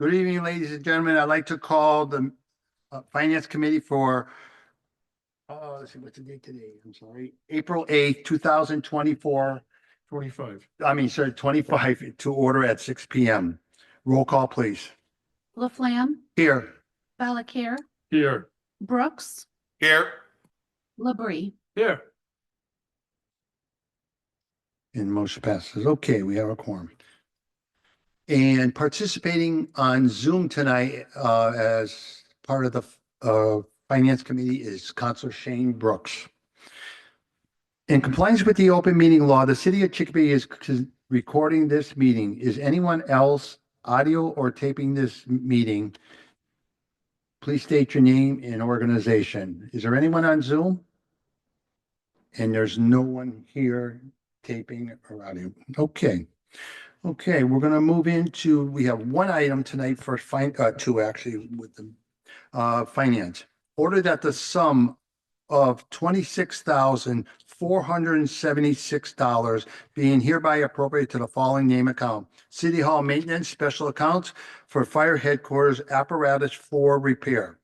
Good evening, ladies and gentlemen. I'd like to call the Finance Committee for, let's see, what's the date today? I'm sorry, April 8th, 2024. 25. I mean, sorry, 25 to order at 6 p.m. Roll call, please. Laflamme, Here. Valakir, Here. Brooks, Here. Labrie. Here. And motion passes. Okay, we have a quorum. And participating on Zoom tonight as part of the Finance Committee is Counselor Shane Brooks. In compliance with the open meeting law, the city of Chicopee is recording this meeting. Is anyone else audio or taping this meeting? Please state your name and organization. Is there anyone on Zoom? And there's no one here taping or audio. Okay. Okay, we're going to move into, we have one item tonight for two actually with the finance. Order that the sum of $26,476 being hereby appropriated to the following name account: City Hall Maintenance Special Accounts for Fire Headquarters Apparatus for Repair.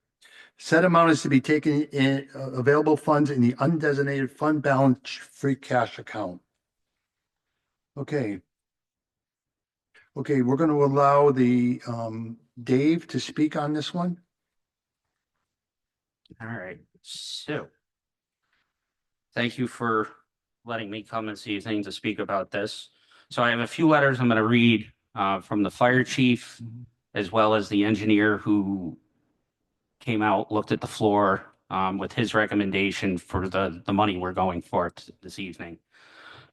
Said amount is to be taken in available funds in the undesignated fund balance free cash account. Okay. Okay, we're going to allow the Dave to speak on this one. All right, so thank you for letting me come this evening to speak about this. So I have a few letters I'm going to read from the fire chief, as well as the engineer who came out, looked at the floor with his recommendation for the money we're going for this evening.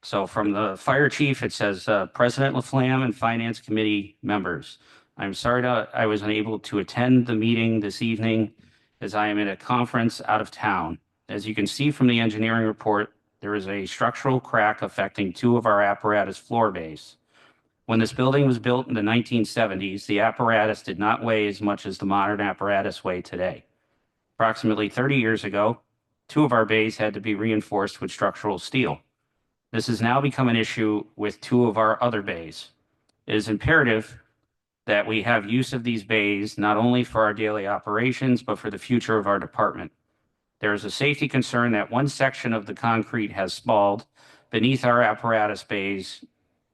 So from the fire chief, it says, President Laflamme and Finance Committee members, I'm sorry I was unable to attend the meeting this evening as I am at a conference out of town. As you can see from the engineering report, there is a structural crack affecting two of our apparatus floor bays. When this building was built in the 1970s, the apparatus did not weigh as much as the modern apparatus weigh today. Approximately 30 years ago, two of our bays had to be reinforced with structural steel. This has now become an issue with two of our other bays. It is imperative that we have use of these bays not only for our daily operations, but for the future of our department. There is a safety concern that one section of the concrete has spalled. Beneath our apparatus bays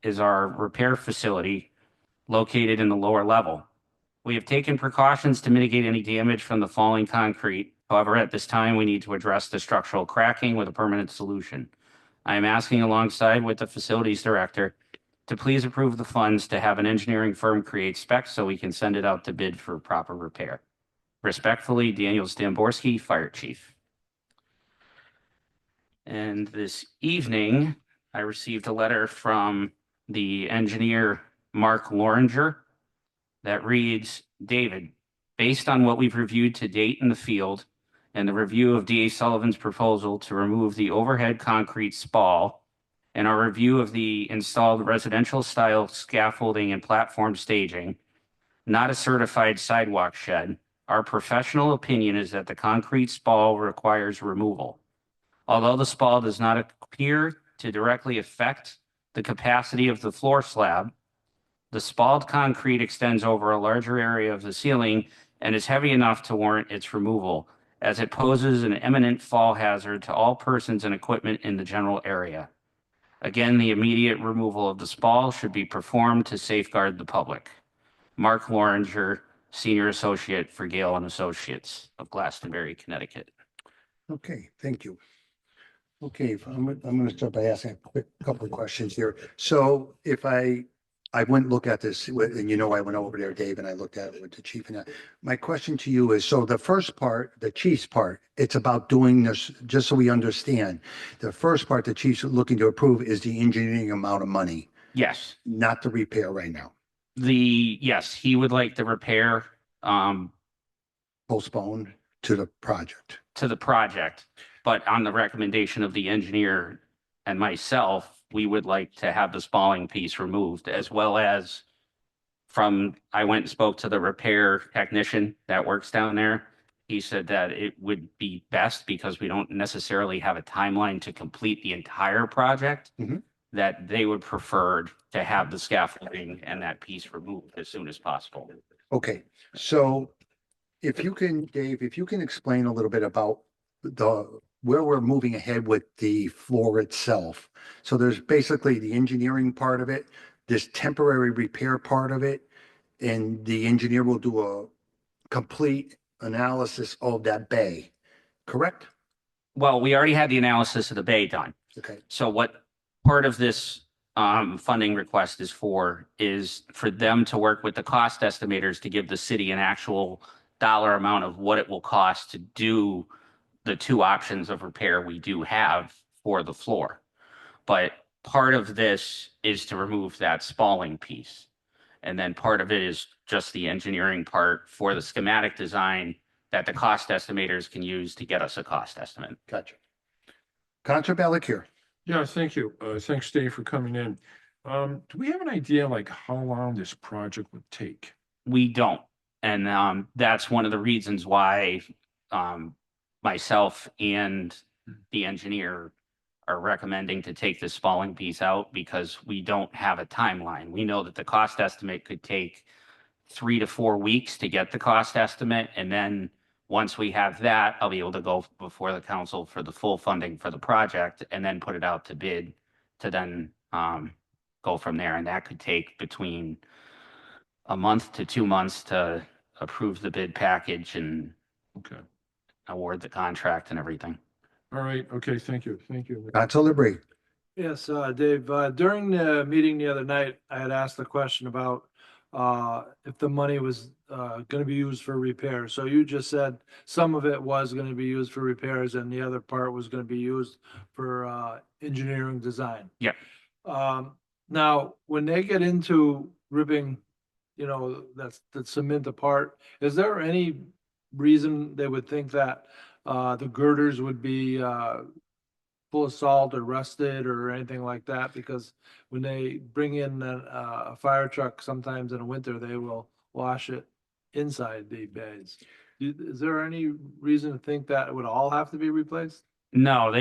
is our repair facility located in the lower level. We have taken precautions to mitigate any damage from the falling concrete. However, at this time, we need to address the structural cracking with a permanent solution. I am asking alongside with the facilities director to please approve the funds to have an engineering firm create specs so we can send it out to bid for proper repair. Respectfully, Daniel Stamborski, Fire Chief. And this evening, I received a letter from the engineer, Mark Loringer, that reads, David, based on what we've reviewed to date in the field and the review of D.A. Sullivan's proposal to remove the overhead concrete spall and our review of the installed residential style scaffolding and platform staging, not a certified sidewalk shed, our professional opinion is that the concrete spall requires removal. Although the spall does not appear to directly affect the capacity of the floor slab, the spalled concrete extends over a larger area of the ceiling and is heavy enough to warrant its removal, as it poses an imminent fall hazard to all persons and equipment in the general area. Again, the immediate removal of the spall should be performed to safeguard the public. Mark Loringer, Senior Associate for Gale and Associates of Glastonbury, Connecticut. Okay, thank you. Okay, I'm going to start by asking a quick couple of questions here. So if I went look at this, and you know, I went over there, Dave, and I looked at it with the chief. And my question to you is, so the first part, the chief's part, it's about doing this, just so we understand. The first part the chief's looking to approve is the engineering amount of money, Yes. not the repair right now. Yes, he would like the repair Postponed to the project. But on the recommendation of the engineer and myself, we would like to have the spalling piece removed, as well as I went and spoke to the repair technician that works down there. He said that it would be best, because we don't necessarily have a timeline to complete the entire project, that they would prefer to have the scaffolding and that piece removed as soon as possible. Okay, so if you can, Dave, if you can explain a little bit about where we're moving ahead with the floor itself. So there's basically the engineering part of it, this temporary repair part of it, and the engineer will do a complete analysis of that bay, correct? Well, we already had the analysis of the bay done. Okay, So what part of this funding request is for them to work with the cost estimators to give the city an actual dollar amount of what it will cost to do the two options of repair we do have for the floor. But part of this is to remove that spalling piece. And then part of it is just the engineering part for the schematic design that the cost estimators can use to get us a cost estimate. gotcha. Counselor Balakir. Yeah, thank you. Thanks, Dave, for coming in. Do we have an idea like how long this project would take? We don't. And that's one of the reasons why myself and the engineer are recommending to take the spalling piece out because we don't have a timeline. We know that the cost estimate could take 3 to 4 weeks to get the cost estimate. And then once we have that, I'll be able to go before the council for the full funding for the project and then put it out to bid to then go from there. And that could take between a month to 2 months to approve the bid package and Okay. award the contract and everything. All right. Okay. Thank you. Thank you. Counselor LeBrie. Yes, Dave, during the meeting the other night, I had asked the question about if the money was gonna be used for repairs. So you just said some of it was gonna be used for repairs and the other part was gonna be used for engineering design. Yeah. Now, when they get into ripping, that cement apart, is there any reason they would think that the girders would be full of salt or rusted or anything like that? Because when they bring in a fire truck, sometimes in the winter, they will wash it inside the bays. Is there any reason to think that it would all have to be replaced? No,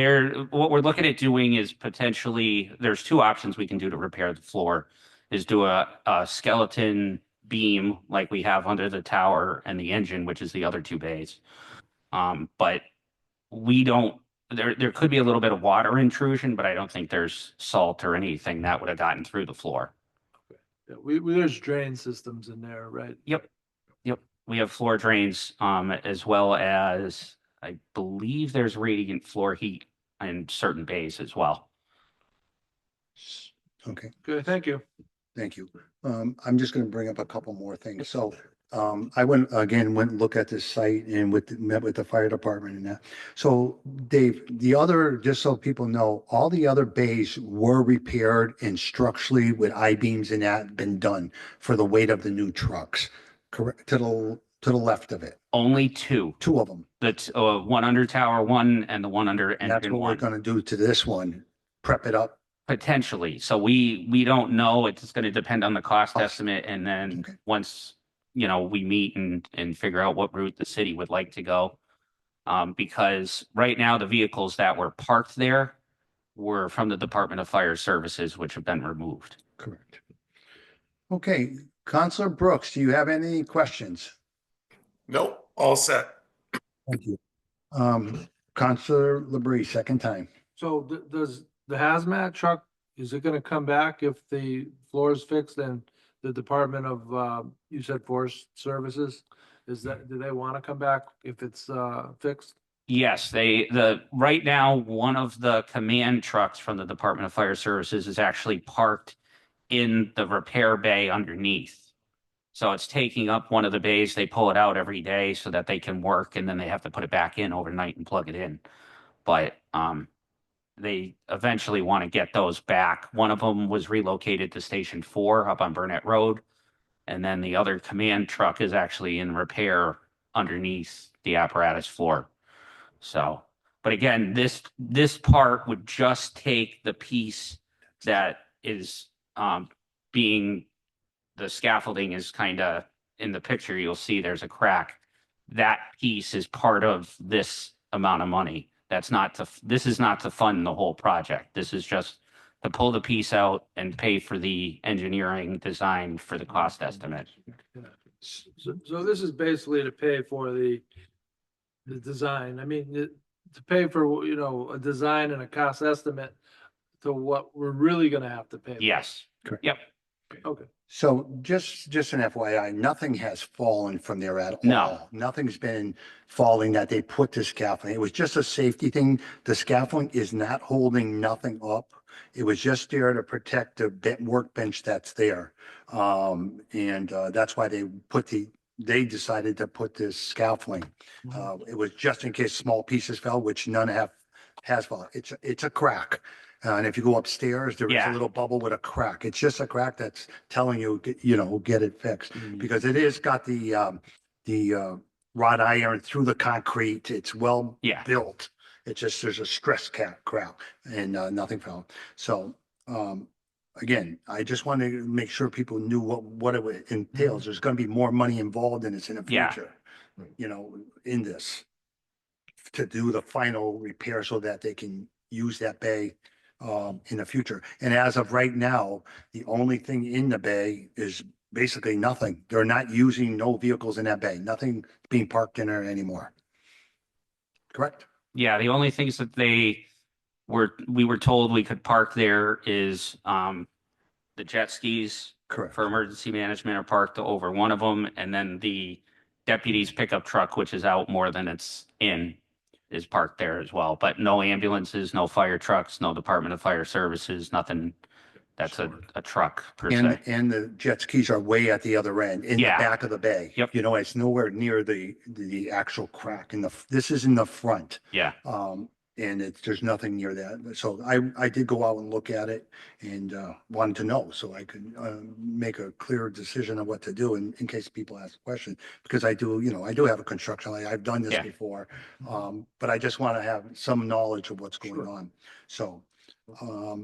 what we're looking at doing is potentially, there's two options we can do to repair the floor, is do a skeleton beam like we have under the tower and the engine, which is the other two bays. But we don't, there could be a little bit of water intrusion, but I don't think there's salt or anything that would have gotten through the floor. Yeah, there's drain systems in there, right? Yep. We have floor drains, as well as I believe there's radiant floor heat in certain bays as well. Okay, Okay, thank you. thank you. I'm just gonna bring up a couple more things. So I went and looked at this site and met with the fire department and that. So Dave, just so people know, all the other bays were repaired and structurally with I-beams and that been done for the weight of the new trucks, correct? To the left of it, Only two, two of them. that's one under tower one and the one under And that's engine what we're one. gonna do to this one, prep it up. Potentially. So we don't know. It's going to depend on the cost Cost. estimate. And then Okay. once, we meet and figure out what route the city would like to go. Because right now the vehicles that were parked there were from the Department of Fire Services, which have been removed. Correct. Okay, Counselor Brooks, do you have any questions? Nope, all set. Thank you. Counselor LeBrie, second time. So does the hazmat truck, is it gonna come back if the floor is fixed and the Department of, you said Forest Services? Do they wanna come back if it's fixed? Yes, right now, one of the command trucks from the Department of Fire Services is actually parked in the repair bay underneath. So it's taking up one of the bays. They pull it out every day so that they can work and then they have to put it back in overnight and plug it in. But they eventually want to get those back. One of them was relocated to Station 4 up on Burnett Road. And then the other command truck is actually in repair underneath the apparatus floor. So, but again, this part would just take the piece that is being, the scaffolding is kind of in the picture, you'll see there's a crack. That piece is part of this amount of money. This is not to fund the whole project. This is just to pull the piece out and pay for the engineering design for the cost estimate. So this is basically to pay for the design. I mean, to pay for, you know, a design and a cost estimate to what we're really gonna have to pay. for. Yes. Correct. Yep. Okay. So just an FYI, nothing has fallen from there at No. all. Nothing's been falling that they put the scaffolding. It was just a safety thing. The scaffolding is not holding nothing up. It was just there to protect the workbench that's there. That's why they decided to put this scaffolding. It was just in case small pieces fell, which none has fallen. It's a crack. And if you go upstairs, there is a Yeah. little bubble with a crack. It's just a crack that's telling you, get it fixed. Because it is got the wrought iron through the concrete. It's well Yeah. built. It's just, there's a stress crack and nothing fell. So, again, I just wanted to make sure people knew what it entails. There's going to be more money involved in this in the Yeah. future, in this to do the final repair so that they can use that bay in the future. And as of right now, the only thing in the bay is basically nothing. They're not using no vehicles in that bay, nothing being parked in there anymore. Correct? Yeah, the only things that we were told we could park there is the jet skis Correct. for emergency management are parked over one of them, and then the deputy's pickup truck, which is out more than it's in, is parked there as well. But no ambulances, no fire trucks, no Department of Fire Services, nothing. That's a truck per se. And the jet skis are way at the other end, in the Yeah. back of the bay. Yep. It's nowhere near the actual crack this is in the front. Yeah, And there's nothing near that. So I did go out and look at it and wanted to know so I could make a clear decision on what to do in case people ask questions. Because I do have a construction, I've done this Yeah. before. But I just want to have some knowledge of what's going Sure. on. So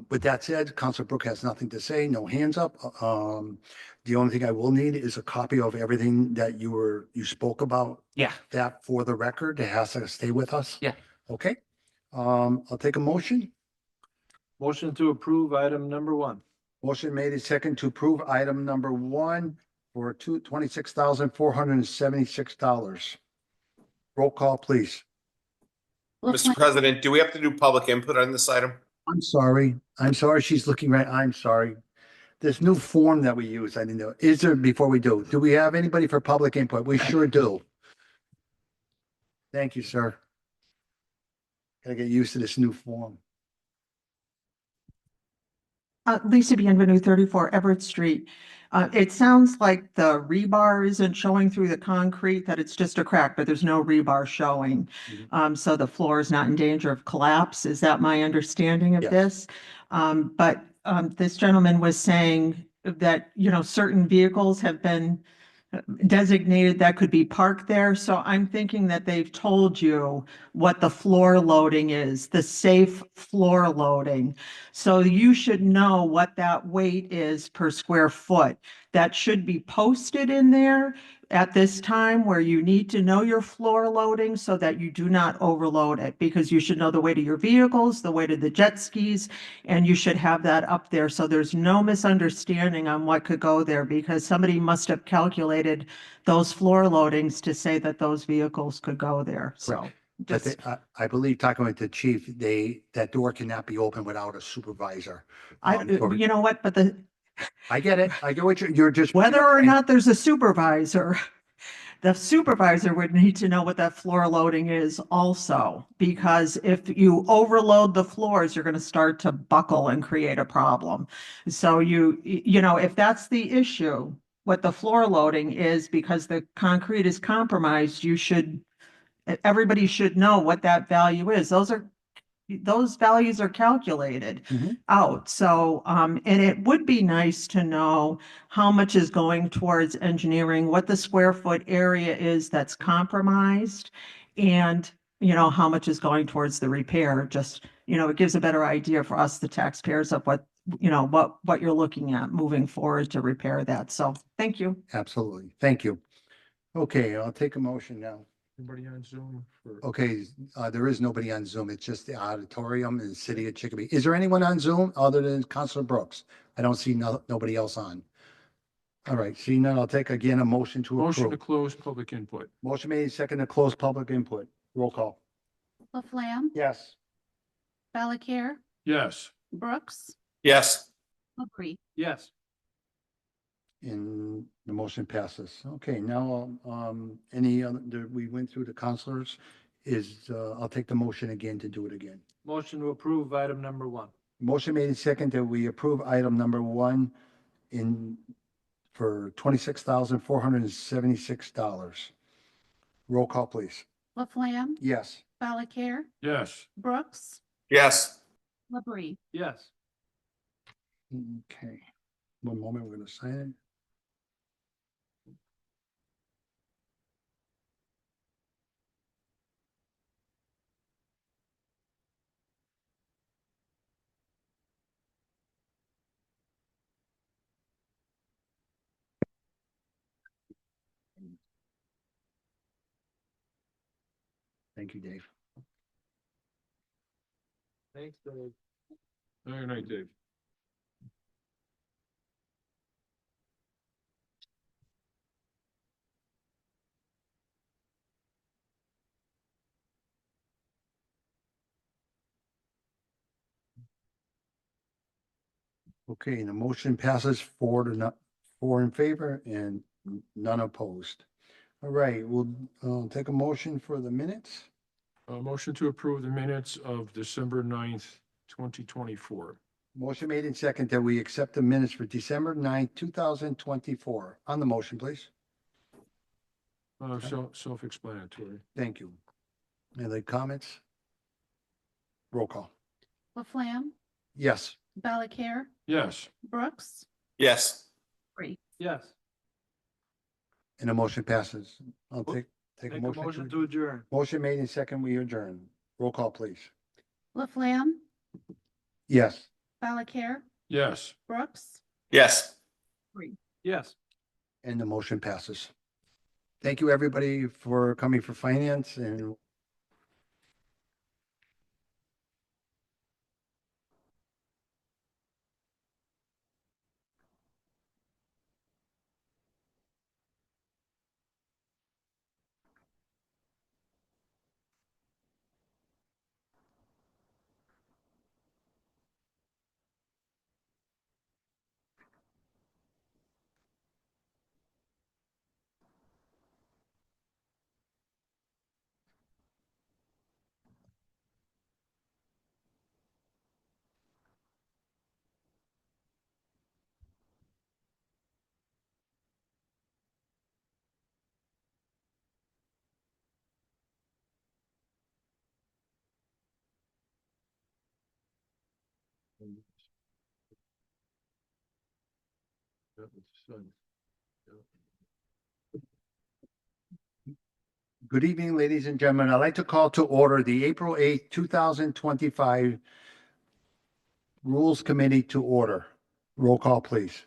with that said, Councilor Brook has nothing to say, no hands up. The only thing I will need is a copy of everything that you spoke about. yeah. That for the record, it has to stay with us. Yeah. Okay. I'll take a motion. Motion to approve item number 1. Motion made and second to approve item number 1 for $26,476. Roll call, please. Mr. Laflamme, President, do we have to do public input on this item? I'm sorry. She's looking right. I'm sorry. This new form that we use, I didn't know. Is there, before we do we have anybody for public input? We sure do. Thank you, sir. Gotta get used to this new form. Lisa Bienvenu, 34 Everett Street. It sounds like the rebar isn't showing through the concrete, that it's just a crack, but there's no rebar showing. So the floor is not in danger of collapse. Is that my understanding of Yes. this? But this gentleman was saying that, certain vehicles have been designated that could be parked there. So I'm thinking that they've told you what the floor loading is, the safe floor loading. So you should know what that weight is per square foot. That should be posted in there at this time where you need to know your floor loading so that you do not overload it, because you should know the weight of your vehicles, the weight of the jet skis, and you should have that up there. So there's no misunderstanding on what could go there, because somebody must have calculated those floor loadings to say that those vehicles could go there. So But just, I believe talking with the chief, that door cannot be opened without a supervisor. you know what, but I get it. I get what you're just. whether or not there's a supervisor, the supervisor would need to know what that floor loading is also, because if you overload the floors, you're going to start to buckle and create a problem. So if that's the issue, what the floor loading is, because the concrete is compromised, everybody should know what that value is. Those values are calculated Mhm. out. So, and it would be nice to know how much is going towards engineering, what the square foot area is that's compromised, and, how much is going towards the repair. Just, it gives a better idea for us, the taxpayers, of what you're looking at moving forward to repair that. So, thank you. Absolutely. Thank you. Okay, I'll take a motion now. Anybody on Zoom for? Okay, there is nobody on Zoom. It's just the auditorium in the city of Chicopee. Is there anyone on Zoom other than Councilor Brooks? I don't see nobody else on. All right, seeing none, I'll take again a motion to Motion to approve. close public input. Motion made, second to close public input. Roll call. Laflamme, Yes. Valakir, Yes. Brooks, Yes. Labrie. Yes. And the motion passes. Okay, now, any other, we went through the counselors I'll take the motion again to do it again. Motion to approve item number 1. Motion made and second that we approve item number 1 for $26,476. Roll call, please. Laflamme, Yes. Valakir, Yes. Brooks, Yes. Labrie. Yes. Okay. One moment, we're gonna sign it. Thank you, Dave. Thanks, Dave. Very nice, Dave. Okay, and the motion passes 4 in favor and none opposed. All right, we'll take a motion for the minutes. Motion to approve the minutes of December 9th, 2024. Motion made in second that we accept the minutes for December 9th, 2024. On the motion, please. Self-explanatory. Thank you. Any comments? Roll call. Laflamme, Yes. Valakir, Yes. Brooks, Yes. Labrie. Yes. And the motion passes. I'll take a Make a motion. motion to adjourn. Motion made in second, we adjourn. Roll call, please. Laflamme, Yes. Valakir, Yes. Brooks, Yes. Yes. And the motion passes. Thank you, everybody, for coming for finance and good evening, ladies and gentlemen. I'd like to call to order the April 8th, 2025 Rules Committee to order. Roll call, please.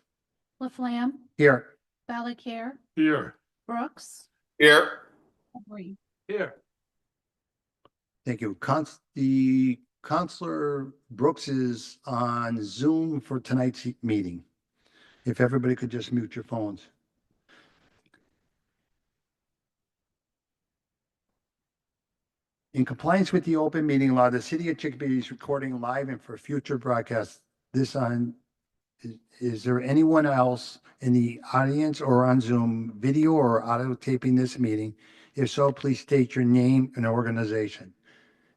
Laflamme, Here. Valakir, Here. Brooks, Here. Labrie. Here. Thank you. The Counselor Brooks is on Zoom for tonight's meeting. If everybody could just mute your phones. In compliance with the open meeting law, the city of Chicopee is recording live and for future broadcast. Is there anyone else in the audience or on Zoom, video or audio taping this meeting? If so, please state your name and organization.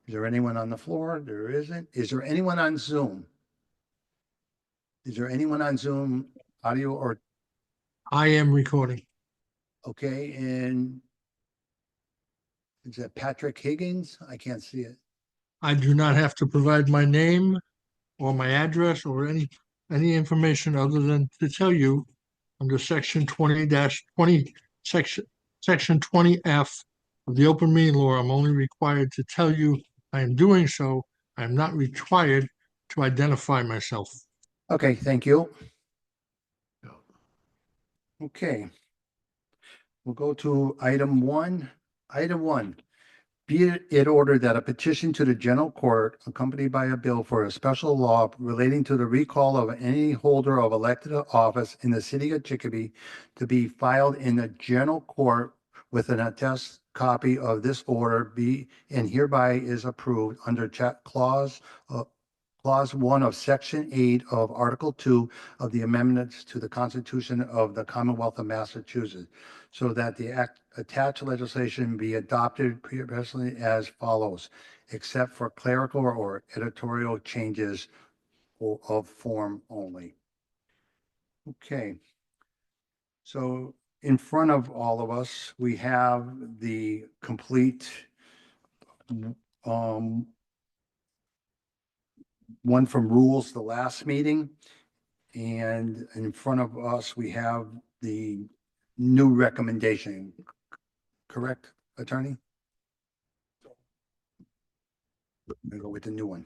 Is there anyone on the floor? There isn't. Is there anyone on Zoom? Is there anyone on Zoom, audio or, I am recording. okay, and is that Patrick Higgins? I can't see it. I do not have to provide my name or my address or any information other than to tell you under section 20-20, section 20F of the open meeting law, I'm only required to tell you I am doing so. I am not required to identify myself. Okay, thank you. Okay. We'll go to item 1. Item 1, Be it ordered that a petition to the general court accompanied by a bill for a special law relating to the recall of any holder of elected office in the city of Chicopee to be filed in the general court with an attest copy of this order be and hereby is approved under clause 1 of section 8 of article 2 of the amendments to the Constitution of the Commonwealth of Massachusetts, so that the attached legislation be adopted presently as follows, except for clerical or editorial changes of form only. Okay. So in front of all of us, we have the complete one from rules the last meeting. And in front of us, we have the new recommendation. Correct, attorney? We go with the new one.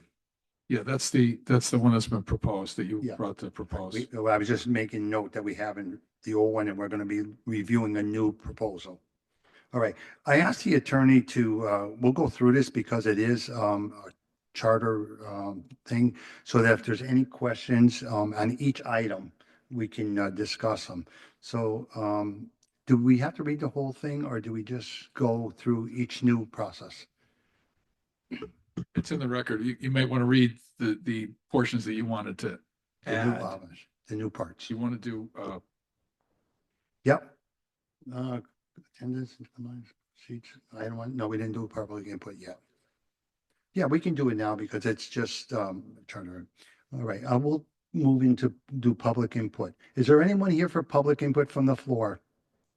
Yeah, that's the one that's been proposed that you Yeah. brought to propose. I was just making note that we have in the old one and we're going to be reviewing a new proposal. All right, I asked the attorney to, we'll go through this because it is a charter thing, so that if there's any questions on each item, we can discuss them. So do we have to read the whole thing or do we just go through each new process? It's in the record. You might want to read the portions that you wanted to add. The new parts. You want to do, Yep. Attendance, sheets, I don't want, no, we didn't do public input yet. Yeah, we can do it now because it's just charter. All right, I will move into do public input. Is there anyone here for public input from the floor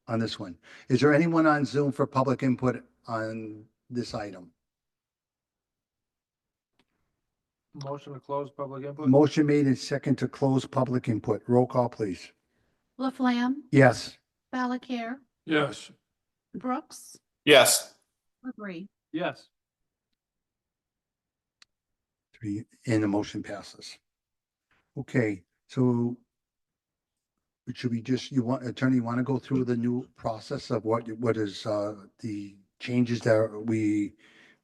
on this one? Is there anyone on Zoom for public input on this item? Motion to close public input? Motion made and second to close public input. Roll call, please. Laflamme, Yes. Valakir, yes, Brooks, Yes. Labrie. Yes. 3, and the motion passes. Okay, so should we just, attorney, you want to go through the new process of what is the changes that we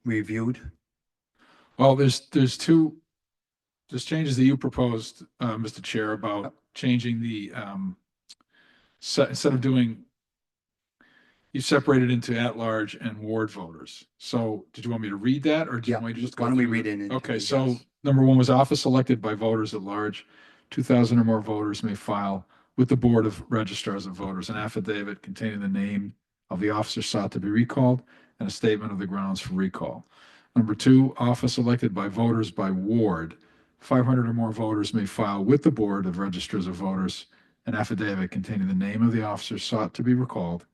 reviewed? well, there's changes that you proposed, Mr. Chair, about changing the, instead of doing, you separated into at-large and ward voters. So did you want me to read that or do you Yeah, want me to just go why don't we through read it? it into Okay, it, so yes. number 1 was office elected by voters at large. 2,000 or more voters may file with the Board of Registrars of Voters an affidavit containing the name of the officer sought to be recalled and a statement of the grounds for recall. Number 2, office elected by voters by ward. 500 or more voters may file with the Board of Registrars of Voters an affidavit containing the name of the officer sought to be recalled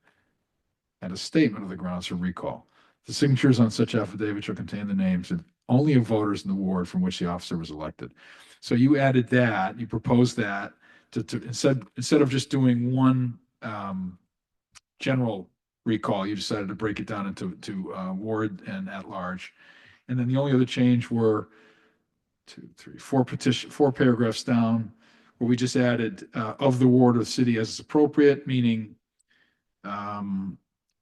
and a statement of the grounds for recall. The signatures on such affidavit shall contain the names of only of voters in the ward from which the officer was elected. So you added that, you proposed that to instead of just doing one general recall, you decided to break it down into ward and at large. And then the only other change were 4 paragraphs down, where we just added of the ward or the city as is appropriate, meaning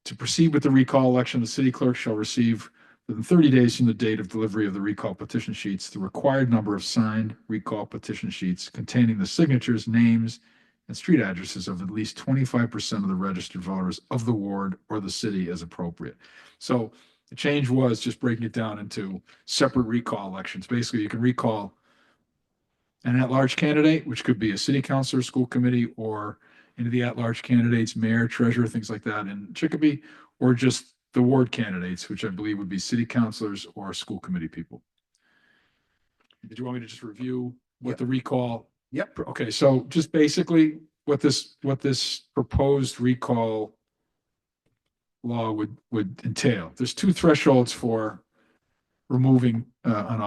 to proceed with the recall election, the city clerk shall receive within 30 days from the date of delivery of the recall petition sheets, the required number of signed recall petition sheets containing the signatures, names, and street addresses of at least 25% of the registered voters of the ward or the city as appropriate. So the change was just breaking it down into separate recall elections. Basically, you can recall an at-large candidate, which could be a city councilor, school committee, or any of the at-large candidates, mayor, treasurer, things like that in Chicopee, or just the ward candidates, which I believe would be city councilors or school committee people. Did you want me to just review what Yep. the recall? Yep. Okay, so just basically what this proposed recall law would entail. There's 2 thresholds for removing an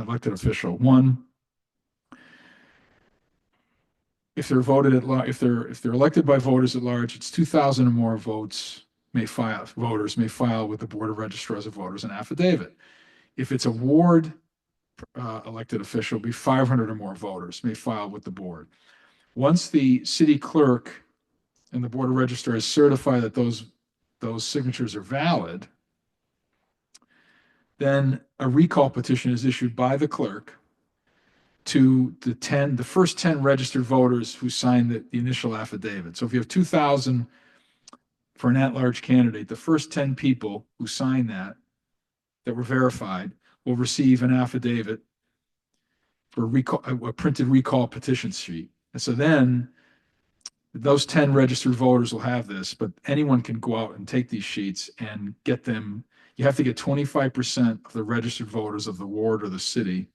elected official. One, if they're voted at large, if they're elected by voters at large, it's 2,000 or more voters may file with the Board of Registrars of Voters an affidavit. If it's a ward elected official, be 500 or more voters may file with the board. Once the city clerk and the Board of Registrars certify that those signatures are valid, then a recall petition is issued by the clerk to the first 10 registered voters who signed the initial affidavit. So if you have 2,000 for an at-large candidate, the first 10 people who signed that were verified will receive an affidavit for a printed recall petition sheet. And so then those 10 registered voters will have this, but anyone can go out and take these sheets and get them. You have to get 25% of the registered voters of the ward or the city.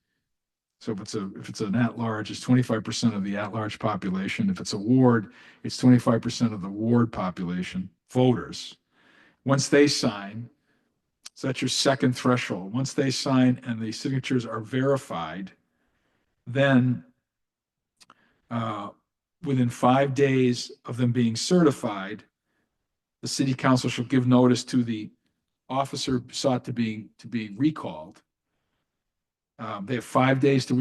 So if it's an at-large, it's 25% of the at-large population. If it's a ward, it's 25% of the ward population voters. Once they sign, so that's your second threshold. Once they sign and the signatures are verified, then within 5 days of them being certified, the city council shall give notice to the officer sought to be recalled. They have 5 days to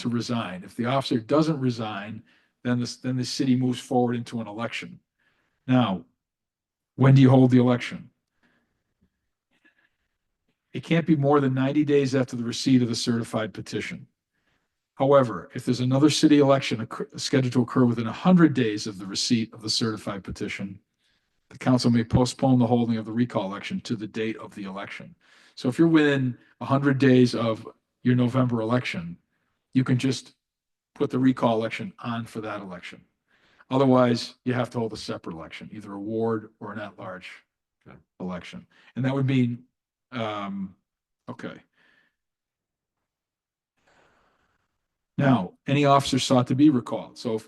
resign. If the officer doesn't resign, then the city moves forward into an election. Now, when do you hold the election? It can't be more than 90 days after the receipt of the certified petition. However, if there's another city election scheduled to occur within 100 days of the receipt of the certified petition, the council may postpone the holding of the recall election to the date of the election. So if you're within 100 days of your November election, you can just put the recall election on for that election. Otherwise, you have to hold a separate election, either a ward or an at-large election. And that would mean, okay. Now, any officer sought to be recalled. So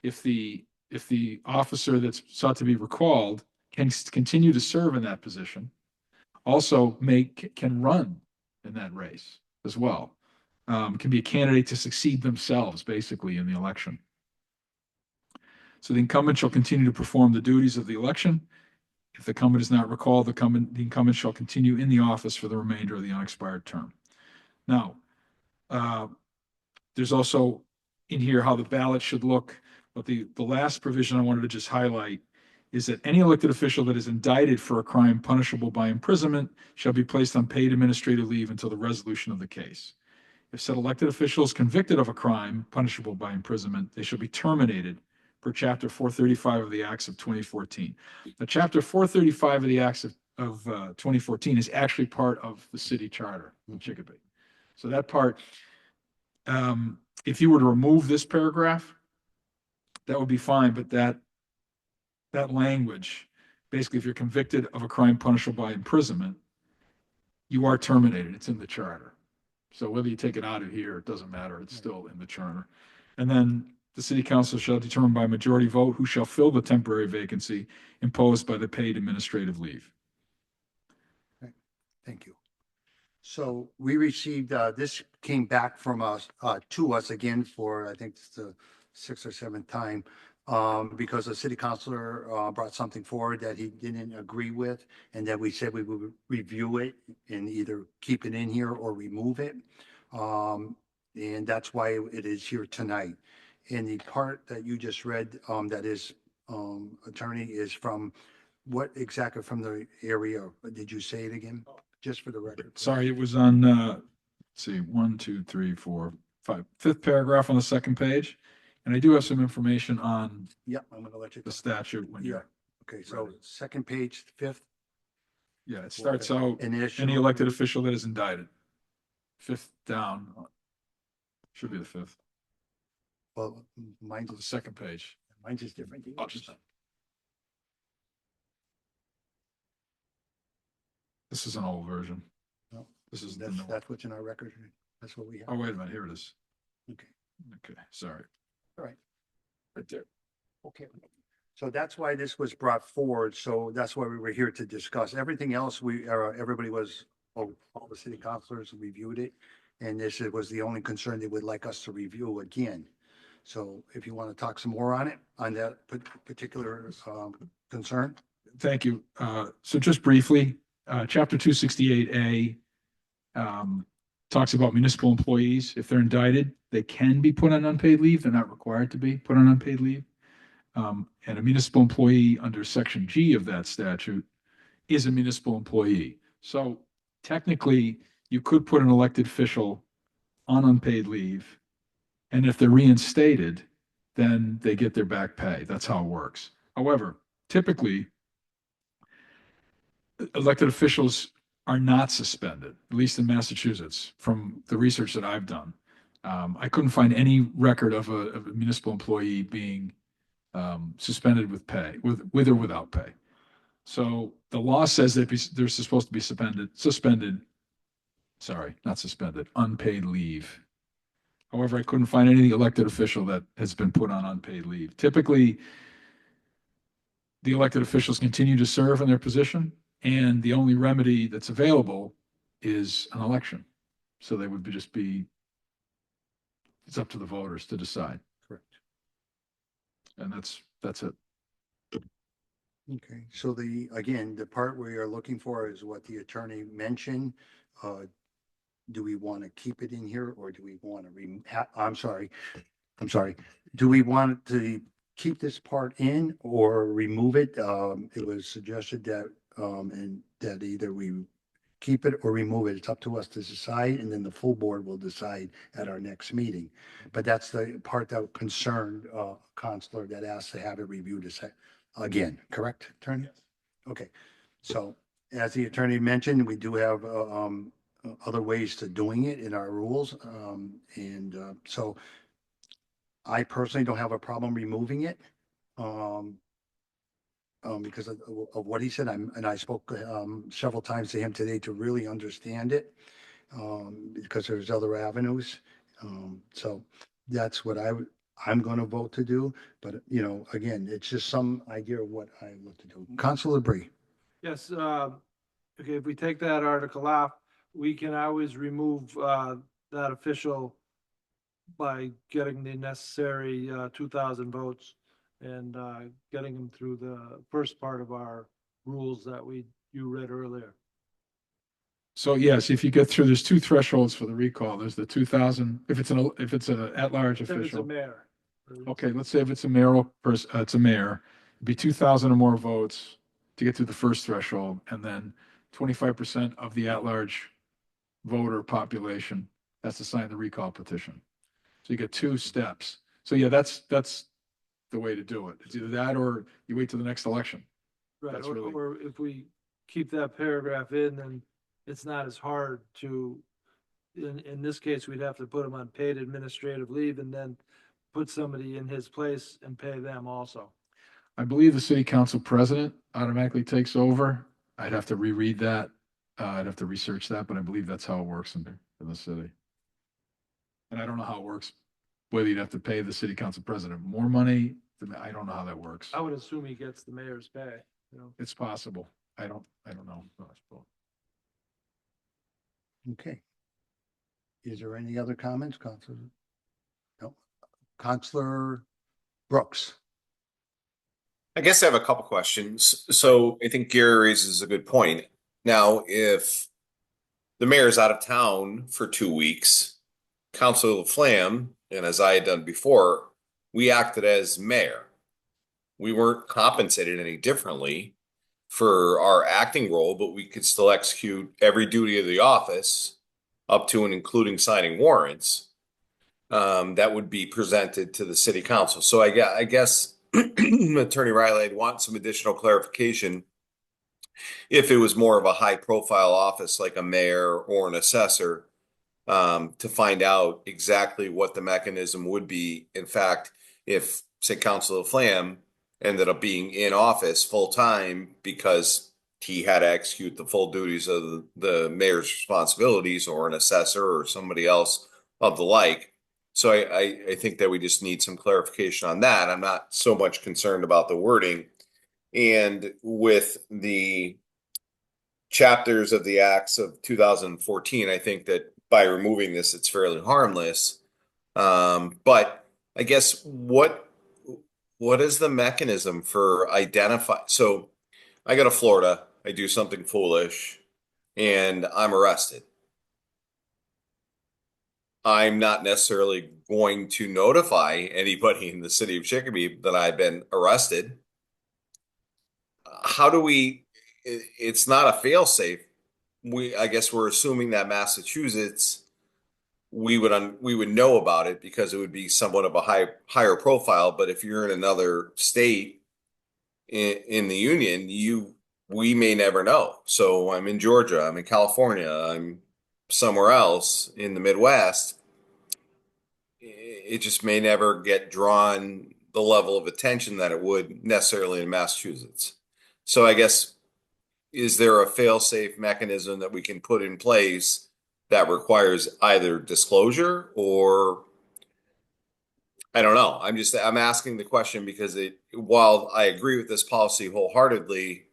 if the officer that's sought to be recalled can continue to serve in that position, also can run in that race as well, can be a candidate to succeed themselves basically in the election. So the incumbent shall continue to perform the duties of the election. If the incumbent is not recalled, the incumbent shall continue in the office for the remainder of the unexpired term. Now, there's also in here how the ballot should look, but the last provision I wanted to just highlight is that any elected official that is indicted for a crime punishable by imprisonment shall be placed on paid administrative leave until the resolution of the case. If said elected official is convicted of a crime punishable by imprisonment, they shall be terminated per Chapter 435 of the Acts of 2014. The Chapter 435 of the Acts of 2014 is actually part of the city charter in Chicopee. So that part, if you were to remove this paragraph, that would be fine, but that language, basically, if you're convicted of a crime punishable by imprisonment, you are terminated. It's in the charter. So whether you take it out of here, it doesn't matter. It's still in the charter. And then the city council shall determine by majority vote who shall fill the temporary vacancy imposed by the paid administrative leave. Thank you. So we received, this came back from us, to us again for, I think it's the 6th or 7th time, because the city councilor brought something forward that he didn't agree with, and that we said we would review it and either keep it in here or remove it. And that's why it is here tonight. And the part that you just read, that is, attorney, is from what exactly from the area? Did you say it again? Just for the record. Sorry, it was on, let's see, 1, 2, 3, 4, 5, 5th paragraph on the 2nd page. And I do have some information on Yep, I'm gonna let you. the statute when you're, Okay, so 2nd page, 5th. yeah, it starts out, Initial. any elected official that is indicted. 5th down, should be the 5th, Well, mine's, on the 2nd page. mine's is different. I'll just- This is an old version. No, This is the That's, new one. that's what's in our record. That's what we have. Oh, wait a minute, here it is. Okay, Okay, sorry. all right. Right there. Okay. So that's why this was brought forward. So that's why we were here to discuss. Everything else, everybody was, all the city councilors reviewed it. And this was the only concern they would like us to review again. So if you want to talk some more on it, on that particular concern. Thank you. So just briefly, Chapter 268A talks about municipal employees. If they're indicted, they can be put on unpaid leave. They're not required to be put on unpaid leave. And a municipal employee under Section G of that statute is a municipal employee. So technically, you could put an elected official on unpaid leave. And if they're reinstated, then they get their back pay. That's how it works. However, typically, elected officials are not suspended, at least in Massachusetts, from the research that I've done. I couldn't find any record of a municipal employee being suspended with pay, with or without pay. So the law says that they're supposed to be suspended. Sorry, not suspended, unpaid leave. However, I couldn't find any elected official that has been put on unpaid leave. Typically, the elected officials continue to serve in their position, and the only remedy that's available is an election. So they would just be, it's up to the voters to decide. Correct. And that's it. Okay, so again, the part we are looking for is what the attorney mentioned. Do we want to keep it in here, or do we want to I'm sorry. Do we want to keep this part in or remove it? It was suggested that, and that either we keep it or remove it. It's up to us to decide, and then the full board will decide at our next meeting. But that's the part that concerned, Counselor that asked to have it reviewed again, correct, attorney? Okay, so as the attorney mentioned, we do have, other ways to doing it in our rules. So I personally don't have a problem removing it. Because of what he said, and I spoke, several times to him today to really understand it. Because there's other avenues. So that's what I'm going to vote to do. But, again, it's just some idea of what I look to do. Councilor Bree. Yes, okay, if we take that article off, we can always remove that official by getting the necessary 2,000 votes and getting them through the first part of our rules that you read earlier. So yes, if you get through, there's two thresholds for the recall. There's the 2,000, if it's an at-large If it's a official. mayor. Okay, let's say if it's a mayoral person, it's a mayor, it'd be 2,000 or more votes to get through the first threshold, and then 25% of the at-large voter population has to sign the recall petition. So you get two steps. So yeah, that's the way to do it. It's either that or you wait till the next election. Right, That's really- or if we keep that paragraph in, then it's not as hard to, in this case, we'd have to put him on paid administrative leave and then put somebody in his place and pay them also. I believe the city council president automatically takes over. I'd have to reread that. I'd have to research that, but I believe that's how it works in the city. And I don't know how it works, whether you'd have to pay the city council president more money. I don't know how that works. I would assume he gets the mayor's pay, It's possible. I don't know. Okay. Is there any other comments, Counselor? No. Counselor Brooks. I guess I have a couple questions. So I think Gary raises a good point. Now, if the mayor's out of town for 2 weeks, Councilor Laflamme, and as I had done before, we acted as mayor. We weren't compensated any differently for our acting role, but we could still execute every duty of the office up to and including signing warrants that would be presented to the city council. So I guess Attorney Riley, I'd want some additional clarification if it was more of a high profile office like a mayor or an assessor, to find out exactly what the mechanism would be. In fact, if, say, Councilor Flam ended up being in office full time because he had to execute the full duties of the mayor's responsibilities, or an assessor or somebody else of the like. So I think that we just need some clarification on that. I'm not so much concerned about the wording. And with the chapters of the acts of 2014, I think that by removing this, it's fairly harmless. But I guess what is the mechanism for identify? So I go to Florida, I do something foolish, and I'm arrested. I'm not necessarily going to notify anybody in the city of Chicopee that I've been arrested. How do we, it's not a fail-safe. I guess we're assuming that Massachusetts, we would know about it because it would be somewhat of a higher profile. But if you're in another state in the union, we may never know. So I'm in Georgia, I'm in California, I'm somewhere else in the Midwest. It just may never get drawn the level of attention that it would necessarily in Massachusetts. So I guess, is there a fail-safe mechanism that we can put in place that requires either disclosure or, I don't know. I'm asking the question because while I agree with this policy wholeheartedly,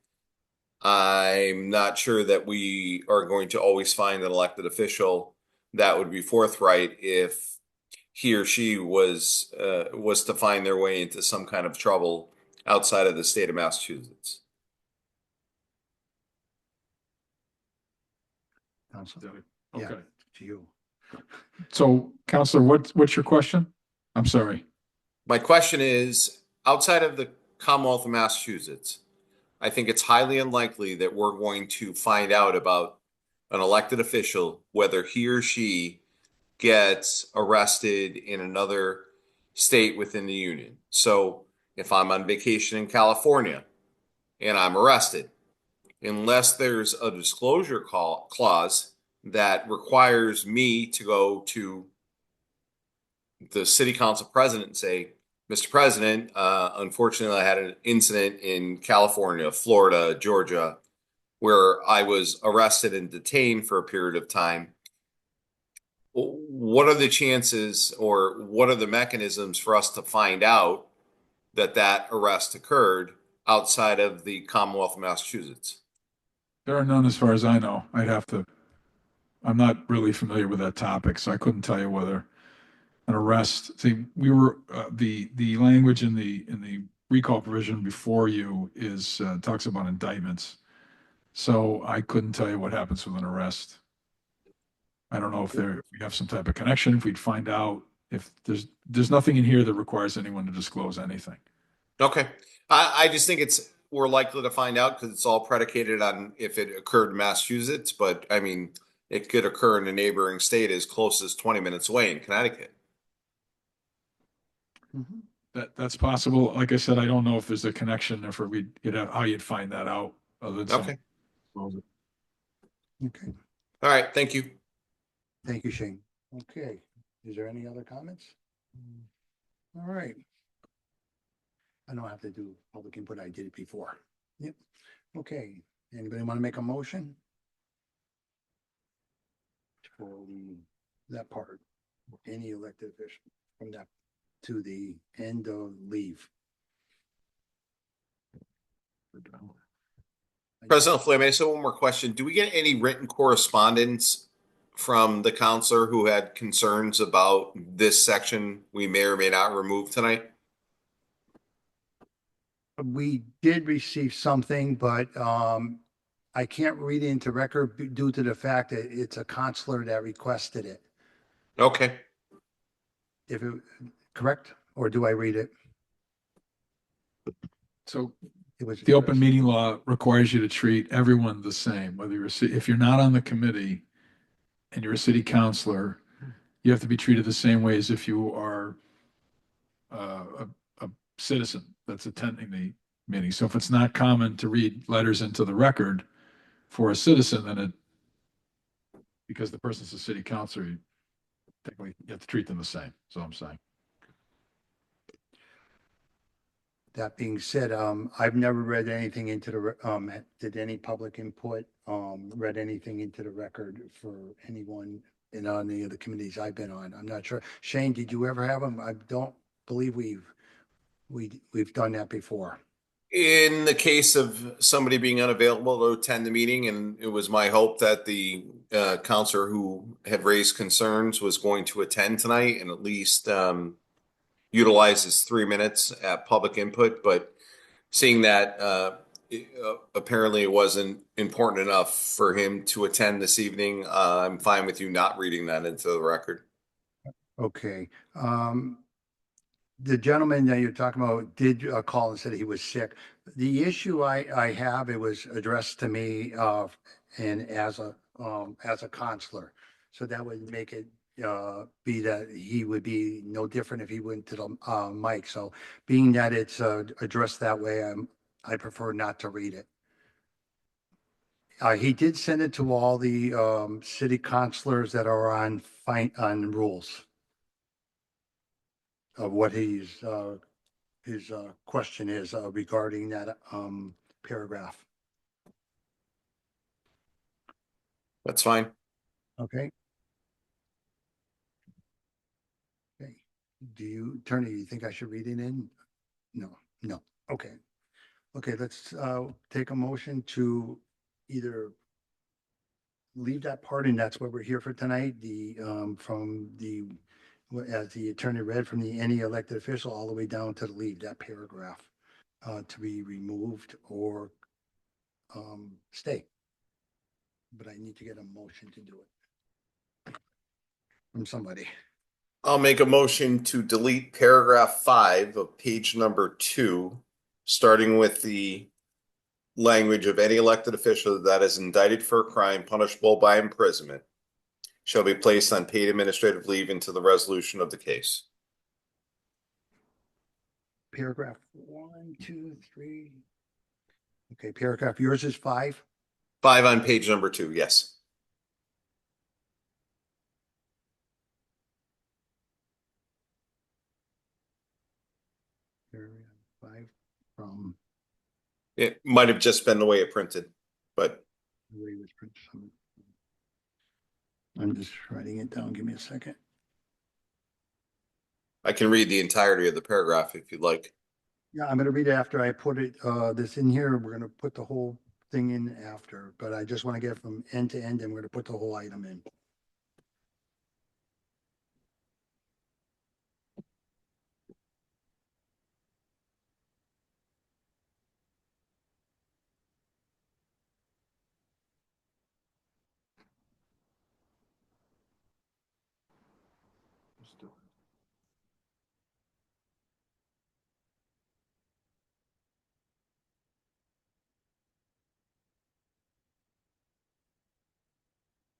I'm not sure that we are going to always find an elected official that would be forthright if he or she was to find their way into some kind of trouble outside of the state of Massachusetts. Counselor, Yeah. Okay. to you. So Counselor, what's your question? I'm sorry. My question is, outside of the Commonwealth of Massachusetts, I think it's highly unlikely that we're going to find out about an elected official, whether he or she gets arrested in another state within the union. So if I'm on vacation in California and I'm arrested, unless there's a disclosure clause that requires me to go to the city council president and say, Mr. President, unfortunately, I had an incident in California, Florida, Georgia, where I was arrested and detained for a period of time. What are the chances or what are the mechanisms for us to find out that arrest occurred outside of the Commonwealth of Massachusetts? There are none as far as I know. I'm not really familiar with that topic, so I couldn't tell you whether an arrest, see, we were, the language in the recall provision before you is, talks about indictments. So I couldn't tell you what happens with an arrest. I don't know if we have some type of connection, if we'd find out if there's nothing in here that requires anyone to disclose anything. Okay. I just think we're likely to find out because it's all predicated on if it occurred in Massachusetts, but I mean, it could occur in a neighboring state as close as 20 minutes away in Connecticut. That's possible. Like I said, I don't know if there's a connection, if how you'd find that out other than Okay. Okay, All right. Thank you. thank you, Shane. Okay, is there any other comments? All right. I don't have to do public input, I did it before. Yep, okay, anybody want to make a motion? For that part, any elected official from that to the end of leave. President Flame, I just have one more question. Do we get any written correspondence from the counselor who had concerns about this section we may or may not remove tonight? We did receive something, but I can't read it into record due to the fact that it's a counselor that requested it. Okay. If it, correct, or do I read it? So It was the open meeting law requires you to treat everyone the same, whether if you're not on the committee and you're a city councilor, you have to be treated the same way as if you are a citizen that's attending the meeting. So if it's not common to read letters into the record for a citizen, then because the person's a city councilor, you have to treat them the same. That's all I'm saying. That being said, I've never read anything into the, did any public input, read anything into the record for anyone in any of the committees I've been on. I'm not sure. Shane, did you ever have them? I don't believe we've done that before. In the case of somebody being unavailable to attend the meeting, and it was my hope that the counselor who had raised concerns was going to attend tonight and at least utilize his 3 minutes at public input, but seeing that apparently it wasn't important enough for him to attend this evening, I'm fine with you not reading that into the record. Okay. The gentleman that you're talking about did call and said he was sick. The issue I have, it was addressed to me and as a as a counselor. So that would make it be that he would be no different if he went to the mic. So being that it's addressed that way, I prefer not to read it. He did send it to all the city councilors that are on rules of what his question is regarding that paragraph. That's fine. Okay. Okay. Attorney, you think I should read it in? No. Okay. Okay, let's take a motion to either leave that part, and that's what we're here for tonight, from the, as the attorney read, from any elected official all the way down to leave that paragraph to be removed or stay. But I need to get a motion to do it from somebody. I'll make a motion to delete paragraph 5 of page number 2, starting with the language of any elected official that is indicted for a crime punishable by imprisonment shall be placed on paid administrative leave until the resolution of the case. Paragraph 1, 2, 3. Okay, paragraph, yours is 5. 5 on page number 2, yes. Paragraph 5 from It might have just been the way it printed, but the way it was printed. I'm just writing it down. Give me a second. I can read the entirety of the paragraph if you'd like. Yeah, I'm gonna read it after I put it, this in here. We're gonna put the whole thing in after, but I just want to get it from end to end and we're gonna put the whole item in.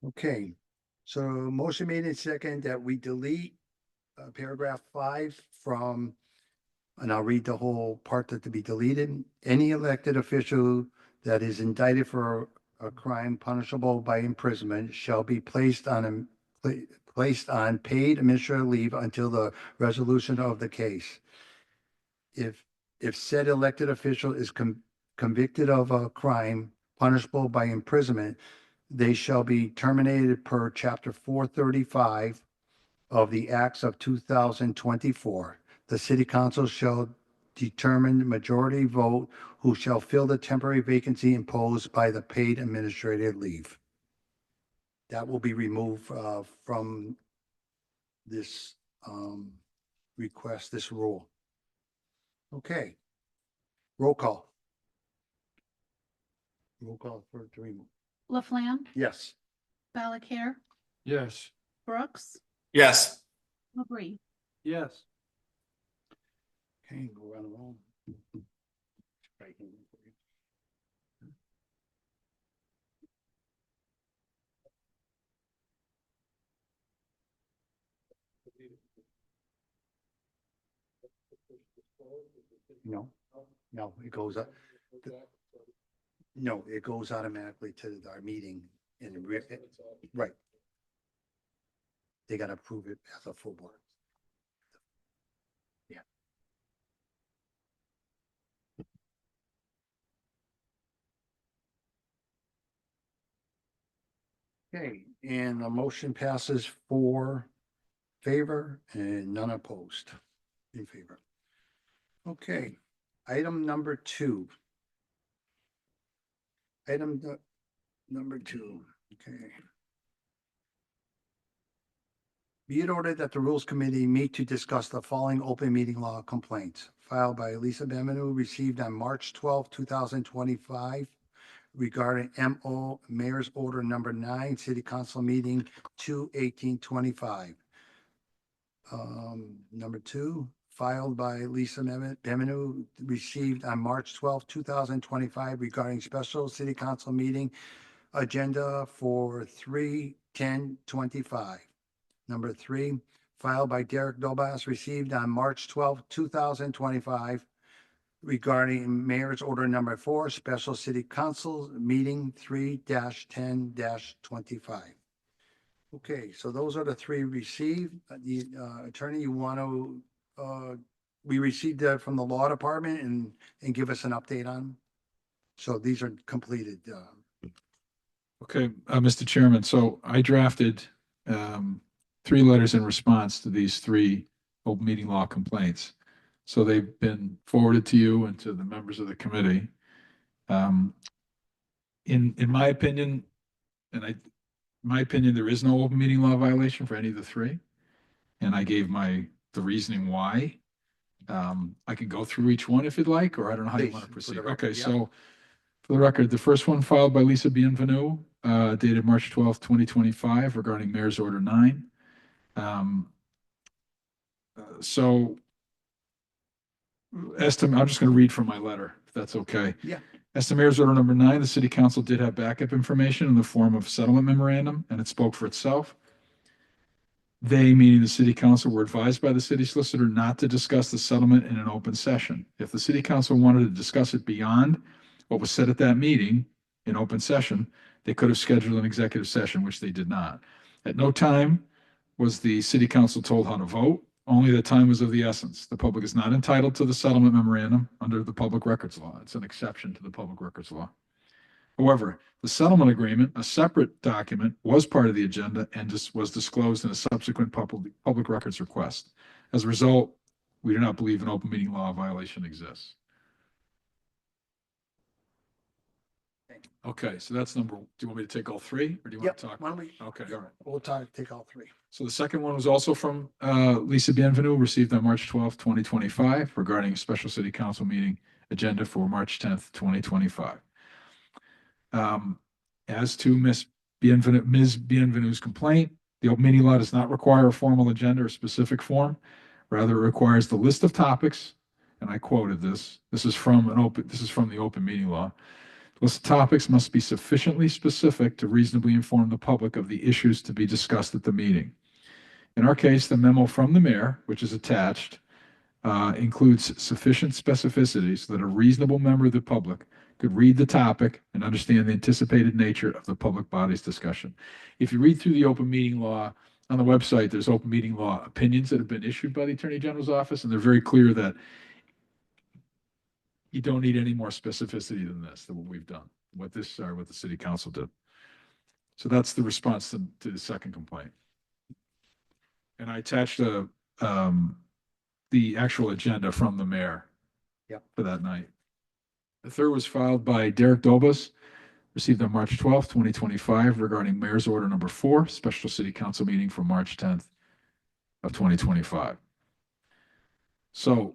Okay, so motion made in second that we delete paragraph 5 from, and I'll read the whole part that to be deleted. Any elected official that is indicted for a crime punishable by imprisonment shall be placed on paid administrative leave until the resolution of the case. If said elected official is convicted of a crime punishable by imprisonment, they shall be terminated per chapter 435 of the Acts of 2024. The city council shall determine majority vote who shall fill the temporary vacancy imposed by the paid administrative leave. That will be removed from this request, this rule. Okay. Roll call. Roll call for to remove. Laflamme, Yes. Valakir, Yes. Brooks, Yes. Labrie. Yes. Okay, go around the room. No, it goes up. No, it goes automatically to our meeting and right. They gotta approve it as a full board. Yeah. Okay, and the motion passes 4 favor and none opposed. In favor. Okay, item number 2. Number 2, okay. Be it ordered that the Rules Committee meet to discuss the following open meeting law complaints filed by Lisa Bemenu, received on March 12, 2025, regarding MO Mayor's Order Number 9, City Council Meeting 2/18/25. Number 2, filed by Lisa Bemenu, received on March 12, 2025, regarding special City Council Meeting agenda for 3/10/25. Number 3, filed by Derek Dobas, received on March 12th, 2025, regarding Mayor's Order Number 4, Special City Council Meeting 3-10-25. Okay, so those are the three received. The attorney, you want to, we received that from the law department and give us an update on them? So these are completed. Okay, Mr. Chairman, so I drafted 3 letters in response to these 3 open meeting law complaints. So they've been forwarded to you and to the members of the committee. In my opinion, there is no open meeting law violation for any of the 3. And I gave the reasoning why. I can go through each one if you'd like, or I don't know how you Please, want to for the proceed. record, Okay, yeah. so for the record, the first one filed by Lisa Bienvenu, dated March 12th, 2025, regarding Mayor's Order 9. So I'm just going to read from my letter, if that's okay. Yeah. As to Mayor's Order Number 9, the City Council did have backup information in the form of settlement memorandum, and it spoke for itself. They, meaning the City Council, were advised by the city solicitor not to discuss the settlement in an open session. If the City Council wanted to discuss it beyond what was said at that meeting in open session, they could have scheduled an executive session, which they did not. At no time was the City Council told how to vote. Only that time was of the essence. The public is not entitled to the settlement memorandum under the public records law. It's an exception to the public records law. However, the settlement agreement, a separate document, was part of the agenda and was disclosed in a subsequent public records request. As a result, we do not believe an open meeting law violation exists. Okay, so that's number. Do you want me to take all 3, or do you want Yep, to talk? why don't we, Okay, all right. we'll take all 3. So the second one was also from Lisa Bienvenu, received on March 12th, 2025, regarding a special city council meeting agenda for March 10th, 2025. As to Ms. Bienvenu's complaint, the open meeting law does not require a formal agenda or specific form. Rather, it requires the list of topics, and I quoted this. This is from the open meeting law. The list of topics must be sufficiently specific to reasonably inform the public of the issues to be discussed at the meeting. In our case, the memo from the mayor, which is attached, includes sufficient specificity so that a reasonable member of the public could read the topic and understand the anticipated nature of the public body's discussion. If you read through the open meeting law on the website, there's open meeting law opinions that have been issued by the Attorney General's office, and they're very clear that you don't need any more specificity than what we've done, what the city council did. So that's the response to the second complaint. And I attached the actual agenda from the mayor. Yep. For that night. The third was filed by Derek Dobas, received on March 12th, 2025, regarding Mayor's Order Number 4, Special City Council Meeting for March 10th of 2025. So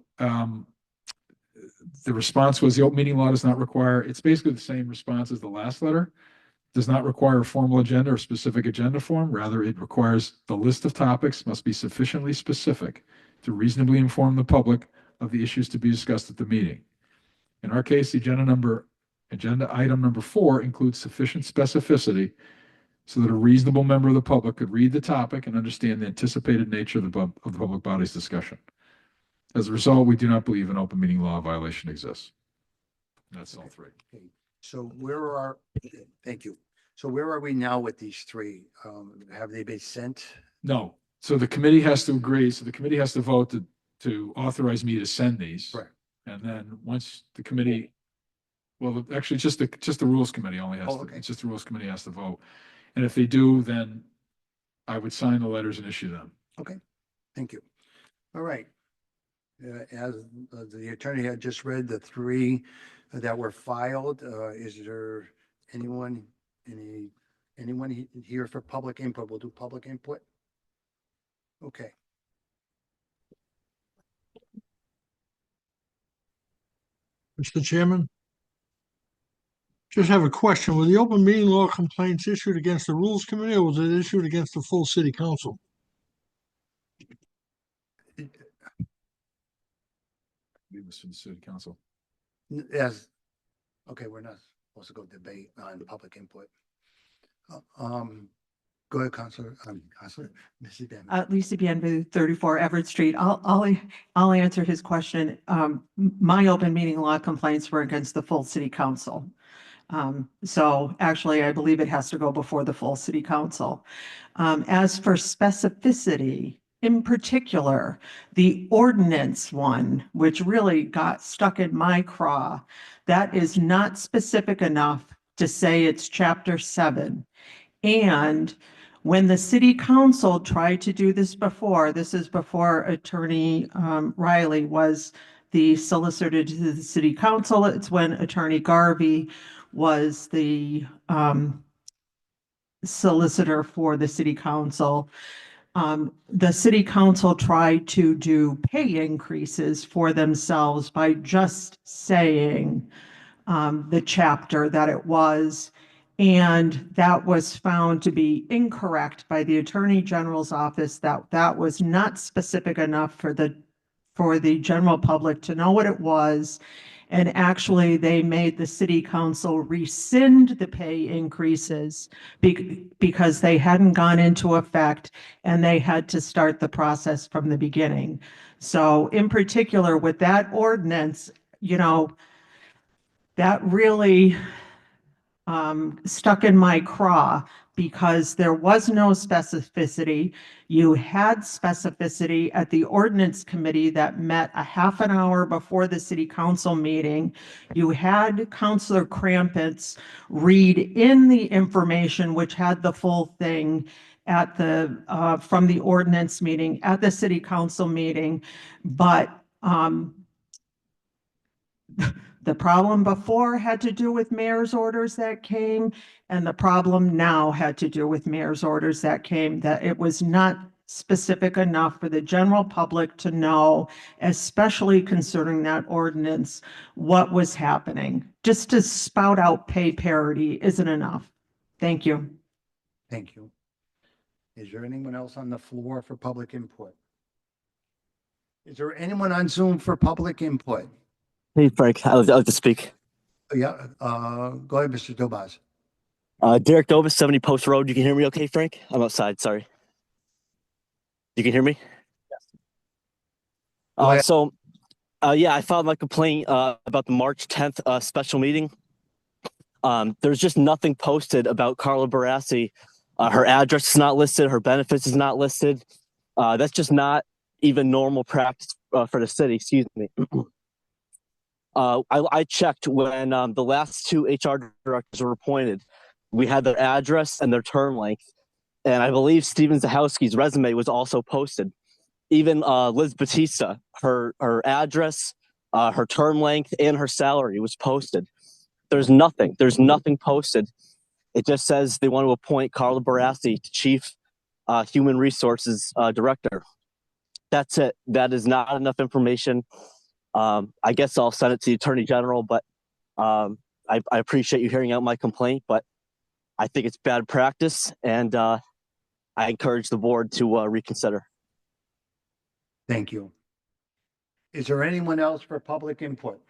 the response was the open meeting law does not require, it's basically the same response as the last letter. Does not require a formal agenda or specific agenda form. Rather, it requires the list of topics must be sufficiently specific to reasonably inform the public of the issues to be discussed at the meeting. In our case, the agenda item number 4 includes sufficient specificity so that a reasonable member of the public could read the topic and understand the anticipated nature of the public body's discussion. As a result, we do not believe an open meeting law violation exists. That's all 3. Okay, so thank you. So where are we now with these 3? Have they been sent? No. So the committee has to agree. So the committee has to vote to authorize me to send these. Correct. And then once the committee, well, actually just the rules committee only has Oh, to, okay. it's just the rules committee has to vote. And if they do, then I would sign the letters and issue them. Okay, thank you. All right. As the attorney had just read the 3 that were filed, is there anyone here for public input? We'll do public input. Okay. Mr. Chairman? Just have a question. Were the open meeting law complaints issued against the Rules Committee, or was it issued against the full city council? Leave this to the city council. Okay, we're not supposed to go debate on public input. Go ahead, Counselor, Counselor, Mrs. Bennett. Lisa Bienvenue, 34 Everett Street. I'll answer his question. My open meeting law complaints were against the full city council. So actually, I believe it has to go before the full city council. As for specificity, in particular, the ordinance one, which really got stuck in my craw, that is not specific enough to say it's chapter 7. And when the city council tried to do this before, this is before Attorney Riley was the solicitor to the city council. It's when Attorney Garvey was the solicitor for the city council. The city council tried to do pay increases for themselves by just saying the chapter that it was. And that was found to be incorrect by the Attorney General's office, that was not specific enough for the general public to know what it was. And actually, they made the city council rescind the pay increases because they hadn't gone into effect and they had to start the process from the beginning. So in particular, with that ordinance, that really stuck in my craw because there was no specificity. You had specificity at the ordinance committee that met a half an hour before the city council meeting. You had Councilor Crampets read in the information, which had the full thing at from the ordinance meeting at the city council meeting. But the problem before had to do with mayor's orders that came, and the problem now had to do with mayor's orders that came, that it was not specific enough for the general public to know, especially concerning that ordinance, what was happening. Just to spout out pay parity isn't enough. Thank you. Thank you. Is there anyone else on the floor for public input? Is there anyone on Zoom for public input? Hey, Frank, I would like to speak. Yeah, go ahead, Mr. Dobaz. Derek Dobas, 70 Post Road. You can hear me okay, Frank? I'm outside, sorry. You can hear me? Yes. Go ahead. Yeah, I filed my complaint about the March 10th special meeting. There's just nothing posted about Carla Barassi. Her address is not listed. Her benefits is not listed. That's just not even normal practice for the city, excuse me. I checked when the last 2 HR directors were appointed. We had their address and their term length. And I believe Steven Zahowski's resume was also posted. Even Liz Batista, her address, her term length, and her salary was posted. There's nothing posted. It just says they want to appoint Carla Barassi to Chief Human Resources Director. That's it. That is not enough information. I guess I'll send it to the Attorney General, but I appreciate you hearing out my complaint, but I think it's bad practice, and I encourage the board to reconsider. Thank you. Is there anyone else for public input?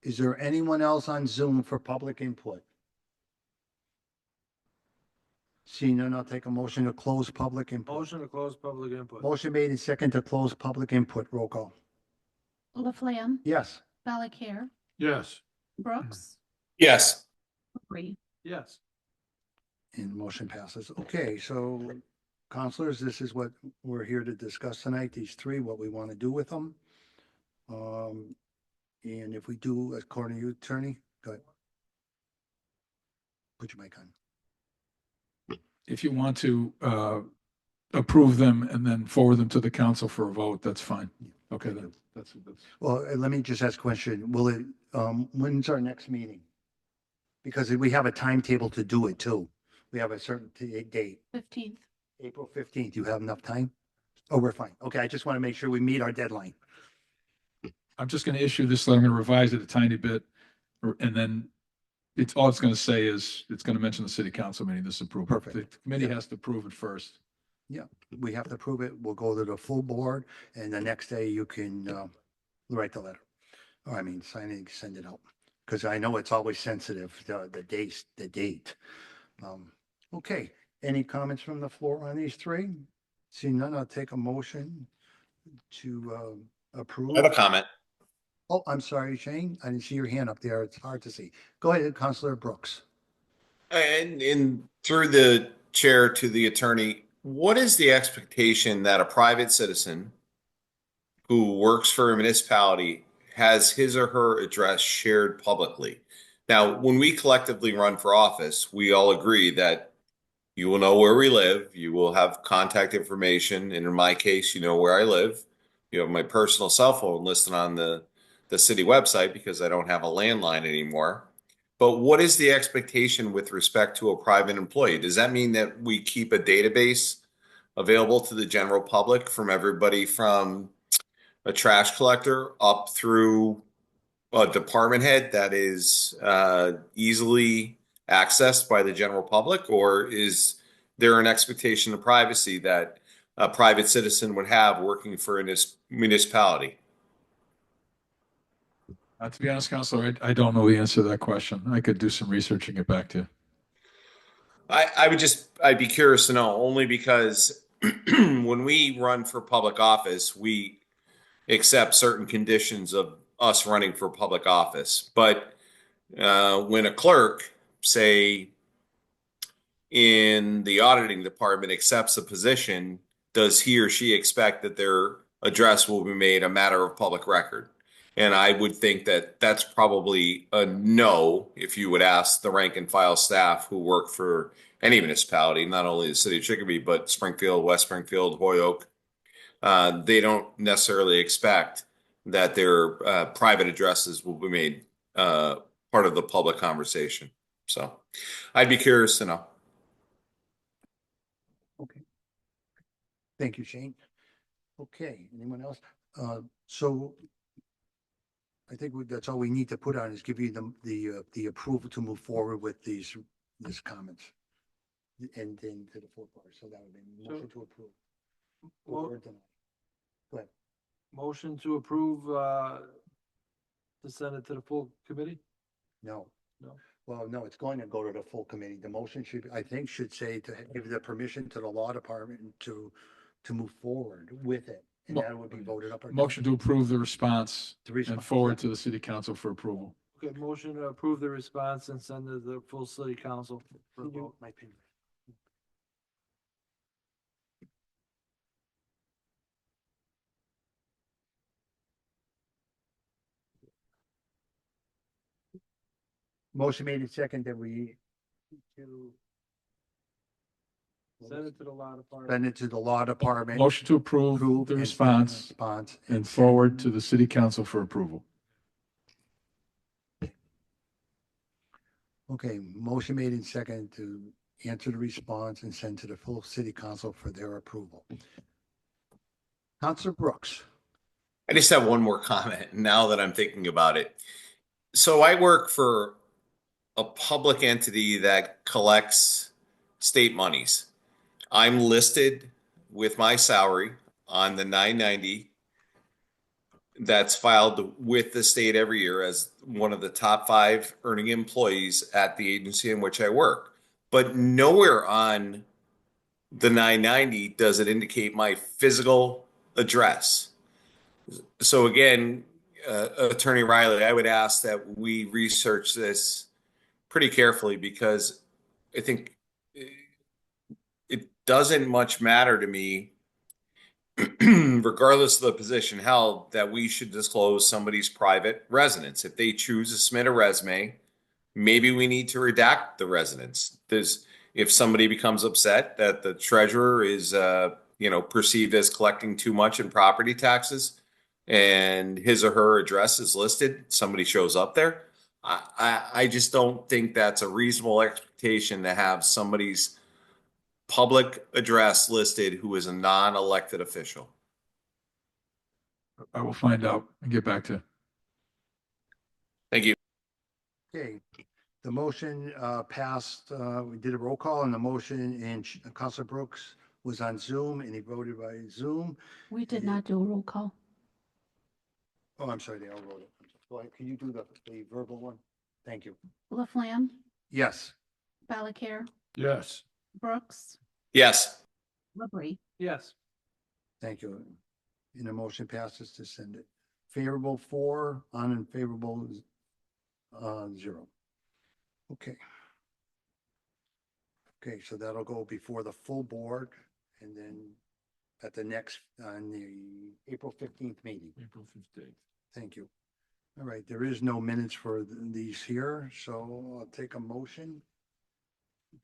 Is there anyone else on Zoom for public input? Seeing none, I'll take a motion to close public input. Motion to close public input. Motion made and second to close public input. Roll call. Laflamme, Yes. Valacare, Yes. Brooks, Yes. Labrie. Yes. And the motion passes. Okay, so counselors, this is what we're here to discuss tonight, these three, what we want to do with them. And if we do, according to you, attorney, go ahead. Put your mic on. If you want to approve them and then forward them to the council for a vote, that's fine. Okay, that's. Well, let me just ask a question. Will it, when's our next meeting? Because we have a timetable to do it too. We have a certain date, 15th. April 15th. You have enough time? Oh, we're fine. Okay, I just want to make sure we meet our deadline. I'm just going to issue this letter. I'm going to revise it a tiny bit. And then all it's going to say is, it's going to mention the city council meeting, this approval. Perfect. The committee has to approve it first. Yeah, we have to approve it. We'll go to the full board and the next day you can write the letter. Or I mean, sign it, send it out. because I know it's always sensitive, the date. Okay, any comments from the floor on these three? Seeing none, I'll take a motion to approve. I have a comment. Oh, I'm sorry, Shane. I didn't see your hand up there. It's hard to see. Go ahead, Counselor Brooks. And through the chair to the attorney, what is the expectation that a private citizen who works for a municipality has his or her address shared publicly? Now, when we collectively run for office, we all agree that you will know where we live, you will have contact information, and in my case, you know where I live. You have my personal cell phone listed on the city website because I don't have a landline anymore. But what is the expectation with respect to a private employee? Does that mean that we keep a database available to the general public from everybody from a trash collector up through a department head that is easily accessed by the general public? Or is there an expectation of privacy that a private citizen would have working for a municipality? To be honest, Counselor, I don't know the answer to that question. I could do some research and get back to you. I'd be curious to know, only because when we run for public office, we accept certain conditions of us running for public office. But when a clerk, say in the auditing department, accepts a position, does he or she expect that their address will be made a matter of public record? And I would think that that's probably a no if you would ask the rank and file staff who work for any municipality, not only the city of Chicopee, but Springfield, West Springfield, Holyoke. They don't necessarily expect that their private addresses will be made part of the public conversation. So I'd be curious to know. Okay. Thank you, Shane. Okay, anyone else? So I think that's all we need to put on is give you the approval to move forward with these comments. And then to the full part. So that would be motion to approve. Well, Or deny. Go ahead. motion to approve, to send it to the full committee? No. No. Well, no, it's going to go to the full committee. The motion should, I think, should say to give the permission to the law department to move forward with it. And that would be voted up or down. Motion to approve the response The response, and forward yeah. to the city council for approval. Okay, motion to approve the response and send it to the full city council for a Can you- vote. my pen. Motion made in second that we Send it to the law department. send it to the law department. Motion to approve Approve the and response Response. and forward to the city council for approval. Okay, motion made in second to answer the response and send to the full city council for their approval. Counselor Brooks. I just have one more comment now that I'm thinking about it. So I work for a public entity that collects state monies. I'm listed with my salary on the 990 that's filed with the state every year as one of the top 5 earning employees at the agency in which I work. But nowhere on the 990 does it indicate my physical address. So again, Attorney Riley, I would ask that we research this pretty carefully, because I think it doesn't much matter to me, regardless of the position held, that we should disclose somebody's private residence. If they choose to submit a resume, maybe we need to redact the residence. If somebody becomes upset that the treasurer is perceived as collecting too much in property taxes and his or her address is listed, somebody shows up there, I just don't think that's a reasonable expectation to have somebody's public address listed who is a non-elected official. I will find out and get back to you. Thank you. Okay, the motion passed. We did a roll call on the motion, and Counselor Brooks was on Zoom and he voted by Zoom. We did not do a roll call. Oh, I'm sorry, they all wrote it. Go ahead. Can you do the verbal one? Thank you. Laflamme, Yes. Valacare, Yes. Brooks, Yes. Labrie. Yes. Thank you. And the motion passes to send it. Favorable 4, unfavorable 0. Okay. Okay, so that'll go before the full board and then at the next, on the April 15th meeting. April 15th. Thank you. All right, there is no minutes for these here, so I'll take a motion.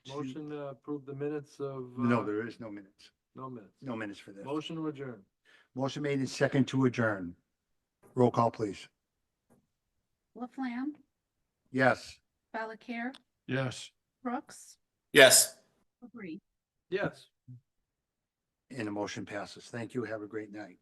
to- Motion to approve the minutes of. No, there is no minutes. No minutes. No minutes for this. Motion to adjourn. Motion made and second to adjourn. Roll call, please. Laflamme, Yes. Valacare, Yes. Brooks, Yes. Labrie. Yes. And the motion passes. Thank you. Have a great night.